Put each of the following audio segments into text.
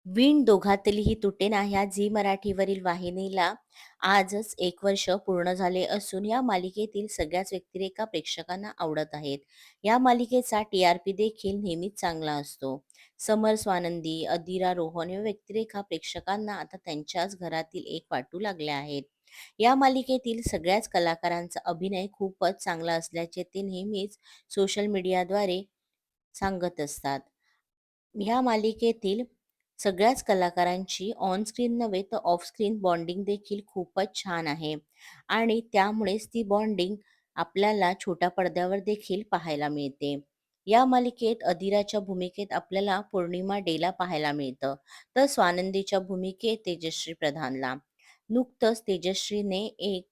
वीण दोघातलीही तुटेना ह्या झी मराठीवरील वाहिनीला आजच 1 वर्ष पूर्ण झाले असून या मालिकेतील सगळ्याच व्यक्तिरेखा प्रेक्षकांना आवडत आहेत. या मालिकेचा TRP देखील नेहमीच चांगला असतो. समर स्वानंदी, अदिरा रोहन या व्यक्तिरेखा प्रेक्षकांना आता त्यांच्याच घरातील एक वाटू लागल्या आहेत. या मालिकेतील सगळ्याच कलाकारांचा अभिनय खूपच चांगला असल्याचे ते नेहमीच सोशल मीडियाद्वारे सांगत असतात. ह्या मालिकेतील सगळ्याच कलाकारांची ऑन स्क्रीन नव्हे तर ऑफ स्क्रीन बॉन्डिंग देखील खूपच छान आहे आणि त्यामुळेच ती बॉन्डिंग आपल्याला छोट्या पडद्यावर देखील पाहायला मिळते. या मालिकेत अदिराच्या भूमिकेत आपल्याला पौर्णिमा डेला पाहायला मिळतं, तर स्वानंदीच्या भूमिकेत तेजश्री प्रधानला. नुकतंच तेजश्रीने एक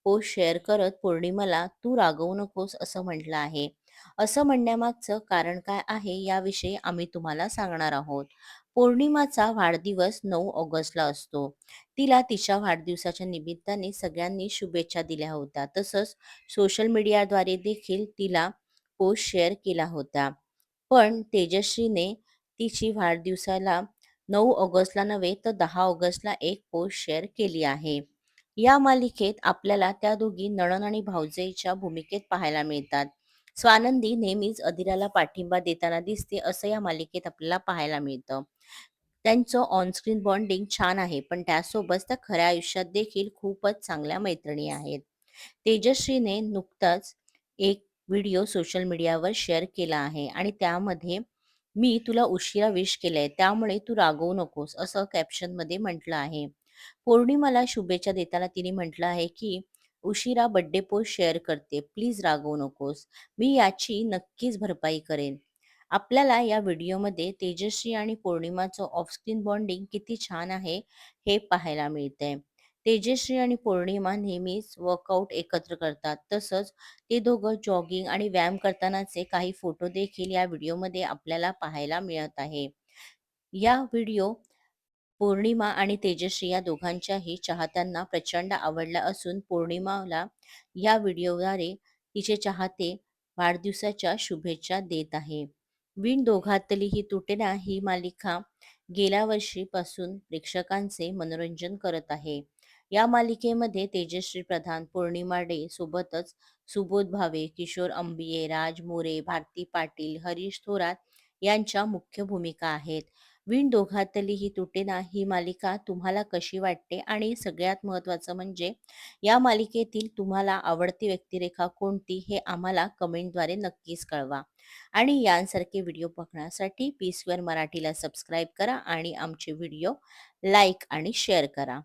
पोस्ट शेअर करत पौर्णिमाला "तू रागवू नकोस" असं म्हटलं आहे. असं म्हणण्यामागचं कारण काय आहे याविषयी आम्ही तुम्हाला सांगणार आहोत. पौर्णिमाचा वाढदिवस 9 ऑगस्टला असतो. तिला तिच्या वाढदिवसाच्या निमित्ताने सगळ्यांनी शुभेच्छा दिल्या होत्या. तसंच सोशल मीडियाद्वारे देखील तिला पोस्ट शेअर केला होता. पण तेजश्रीने तिची वाढदिवसाला 9 ऑगस्टला नव्हे तर 10 ऑगस्टला एक पोस्ट शेअर केली आहे. या मालिकेत आपल्याला त्या दोघी नणंद आणि भावजईच्या भूमिकेत पाहायला मिळतात. स्वानंदी नेहमीच अदिराला पाठिंबा देताना दिसते असं या मालिकेत आपल्याला पाहायला मिळतं. त्यांचं ऑनस्क्रीन बॉन्डिंग छान आहे, पण त्यासोबत त्या खऱ्या आयुष्यात देखील खूपच चांगल्या मैत्रिणी आहेत. तेजश्रीने नुकताच एक व्हिडिओ सोशल मीडियावर शेअर केला आहे आणि त्यामध्ये "मी तुला उशिरा विश केलंय, त्यामुळे तू रागवू नकोस" असं कॅप्शनमध्ये म्हटलं आहे. पौर्णिमाला शुभेच्छा देताना तिने म्हटलं आहे की "उशिरा बर्थडे पोस्ट शेअर करते, प्लीज रागवू नकोस. मी याची नक्कीच भरपाई करेन." आपल्याला या व्हिडिओमध्ये तेजश्री आणि पौर्णिमाचं ऑफस्क्रीन बॉन्डिंग किती छान आहे हे पाहायला मिळतंय. तेजश्री आणि पौर्णिमा नेहमीच वर्कआउट एकत्र करतात. तसंच ते दोघं जॉगिंग आणि व्यायाम करतानाचे काही फोटो देखील या व्हिडिओमध्ये आपल्याला पाहायला मिळत आहे. या व्हिडिओ पौर्णिमा आणि तेजश्री या दोघांच्याही चाहत्यांना प्रचंड आवडला असून पौर्णिमाला या व्हिडिओद्वारे तिचे चाहते वाढदिवसाच्या शुभेच्छा देत आहे. "वीण दोघातली ही तुटेना" ही मालिका गेल्या वर्षीपासून प्रेक्षकांचे मनोरंजन करत आहे. या मालिकेमध्ये तेजश्री प्रधान, पौर्णिमा डे सोबतच सुबोध भावे, किशोर अंबिये, राज मोरे, भारती पाटील, हरीश थोरात यांच्या मुख्य भूमिका आहेत. "वीण दोघातली ही तुटेना" ही मालिका तुम्हाला कशी वाटते आणि सगळ्यात महत्त्वाचं म्हणजे या मालिकेतील तुम्हाला आवडती व्यक्तिरेखा कोणती हे आम्हाला कमेंटद्वारे नक्कीच कळवा. आणि यांसारखे व्हिडिओ बघण्यासाठी पी स्क्वेअर मराठीला सबस्क्राईब करा आणि आमचे व्हिडिओ लाईक आणि शेअर करा.